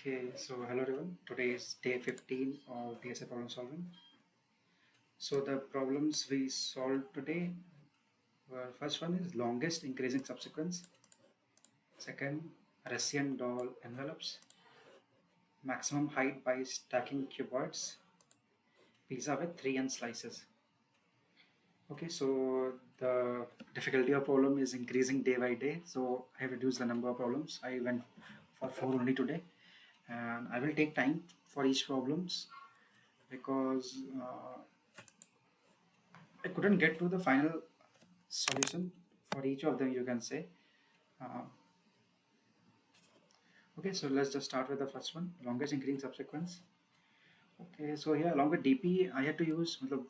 Okay, so hello everyone. Today is day 15 of DSA problem solving. So the problems we solved today were first one is longest increasing subsequence, second Russian doll envelopes, maximum height by stacking cuboids, pizza with 3 slices. Okay, so the difficulty of problem is increasing day by day. So I have reduced the number of problems. I went for 4 only today, and I will take time for each problems because I couldn't get to the final solution for each of them, you can say. Uh, okay, so let's just start with the first one, longest increasing subsequence. Okay, so here along with DP, I had to use, you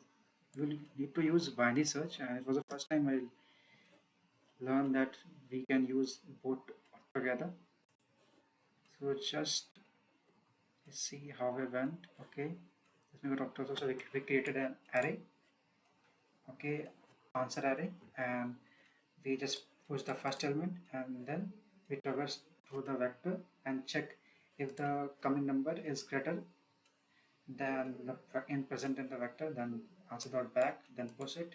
will need to use binary search, and it was the first time I learned that we can use both together. So just see how we went. Okay, let me go to so we created an array. Okay, answer array, and we just push the first element and then we traverse through the vector and check if the coming number is greater than the in present in the vector, then answer dot back, then push it,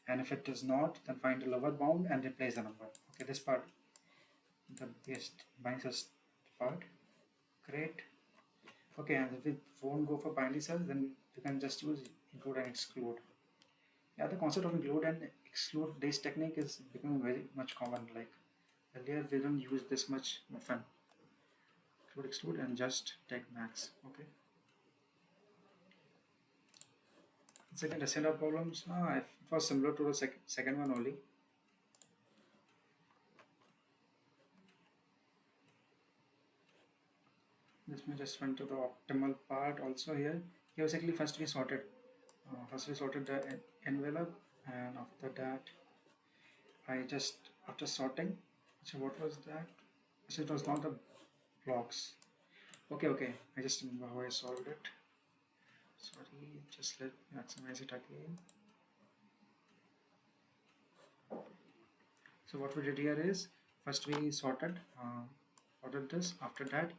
and if it is not, then find the lower bound and replace the number. Okay, this part, the best binary part. Great. Okay, and if we won't go for binary search, then you can just use include and exclude. Yeah, the concept of include and exclude this technique is becoming very much common. Like earlier, we don't use this much often. Exclude and just take max. Okay. Second ascender problems. It was similar to the second one only. Let me just went to the optimal part also here. Here basically first we sorted. The envelope, and after that I just after sorting. So what was that? So it was not the blocks. Okay. I just remember how I solved it. Sorry, just let me maximize it again. So what we did here is first we sorted this. After that,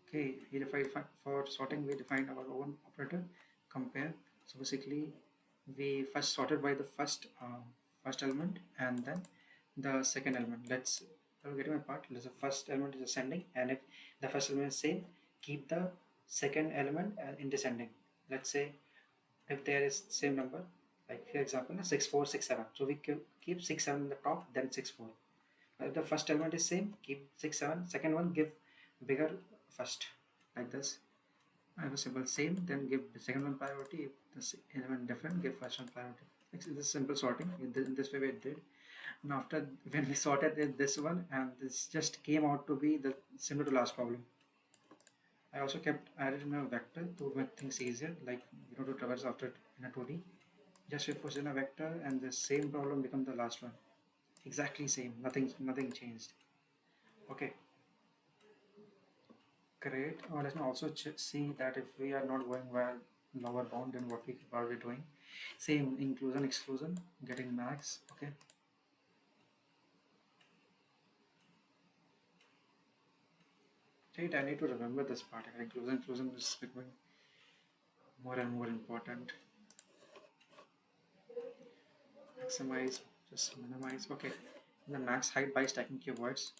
okay, we defined for sorting. We defined our own operator compare. So basically, we first sorted by the first element and then the second element. I'm getting my part. Let's the first element is ascending, and if the first element is same, keep the second element in descending. Let's say if there is same number, like for example 6 4 6 7, so we keep 6 7 in the top, then 6 4. If the first element is same, keep 6 7, second one give bigger first, like this. I have a symbol same, then give the second one priority. If the element different, give first one priority. This is simple sorting. In this way we did. And after when we sorted this one, and this just came out to be the similar to last problem. I also kept added in a vector to make things easier, like to traverse after in a 2D. Just we push in a vector and the same problem becomes the last one. Exactly same, nothing changed. Okay, great. Let me also see that if we are not going well lower bound, then what are we doing? Same inclusion exclusion, getting max. Okay. Right, I need to remember this part. Inclusion is becoming more and more important. Maximize, just minimize. Okay, the max height by stacking cuboids.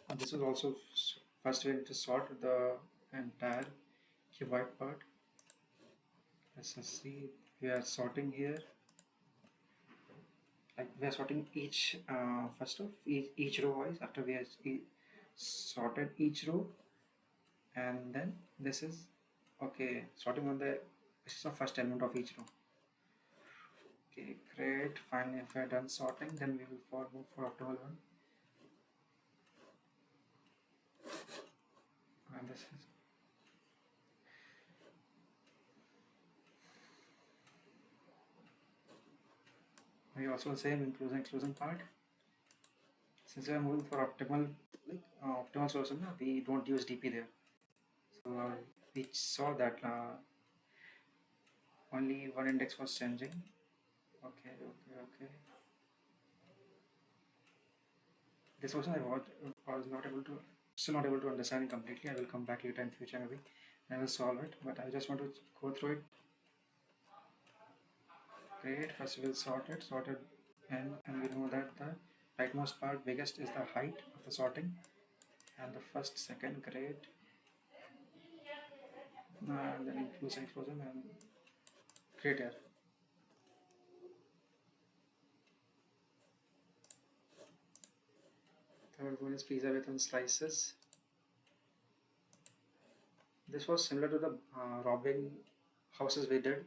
And this is also first we need to sort the entire cuboid part. Let's just see, we are sorting here. Like we are sorting each first of each row wise. After we have sorted each row, and then this is okay sorting on the this is the first element of each row. Okay, great. Finally, if we are done sorting, then we will move for optimal one. And this is we also same inclusion part. Since we are moving for optimal optimal solution, we don't use DP there. So we saw that only one index was changing. Okay. This also I was not able to still not able to understand it completely. I will come back later in future maybe and I will solve it, but I just want to go through it. Great, first we'll sort it and we know that the rightmost part biggest is the height of the sorting and the first second grade and then inclusion exclusion and great here. Third one is pizza with slices. This was similar to the robbing houses we did.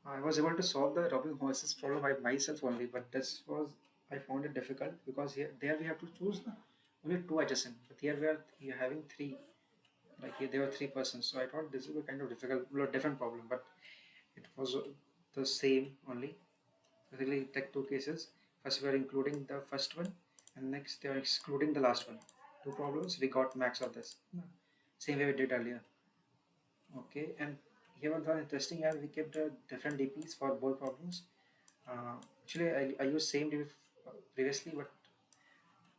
I was able to solve the robbing houses problem by myself only, but this was I found it difficult because here there we have to choose only two adjacent, but here we are having three. Like here there were three persons, so I thought this would be kind of difficult, different problem, but it was the same only. Basically, take two cases. First, we are including the first one, and next, they are excluding the last one. Two problems, we got max of this. Same way we did earlier. Okay, and here was the interesting here, we kept different DPs for both problems. Actually, I used same DP previously, but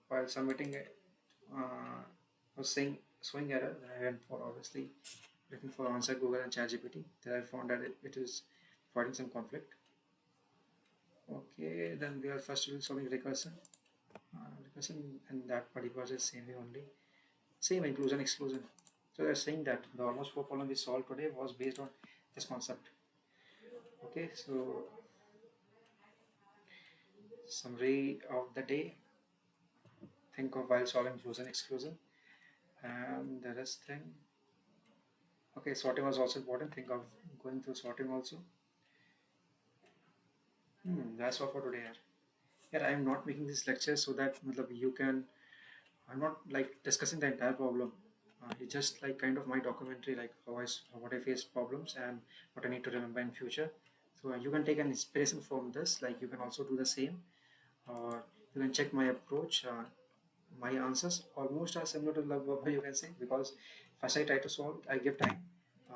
while submitting it, was saying showing error. I went for obviously looking for answer Google and ChatGPT. Then I found that it is providing some conflict. Okay, then we are first will solving recursion. Recursion and that particular is same way only. Same inclusion exclusion. So they're saying that the almost four problem we solved today was based on this concept. Okay, so summary of the day. Think of while solving inclusion exclusion and the rest thing. Okay, sorting was also important. Think of going through sorting also. That's all for today. Yeah, I am not making this lecture so that you can. I'm not like discussing the entire problem. It's just like kind of my documentary, like what I face problems and what I need to remember in future. So you can take an inspiration from this. Like you can also do the same, or you can check my approach. My answers almost are similar to what you can say because first I try to solve, I give time.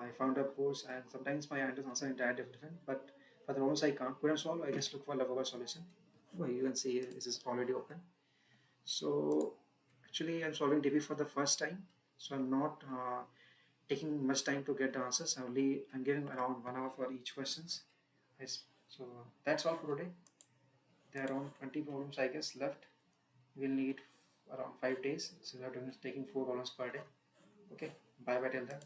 I found a course and sometimes my answer entirely different. But for the problems I couldn't solve, I just look for lovable solution. Well, you can see here, this is already open. So actually I'm solving DB for the first time. So I'm not taking much time to get the answers. I'm giving around 1 hour for each questions. Yes. So that's all for today. There are around 20 problems I guess left. We'll need around 5 days. So we're taking 4 problems per day. Okay. Bye bye till then.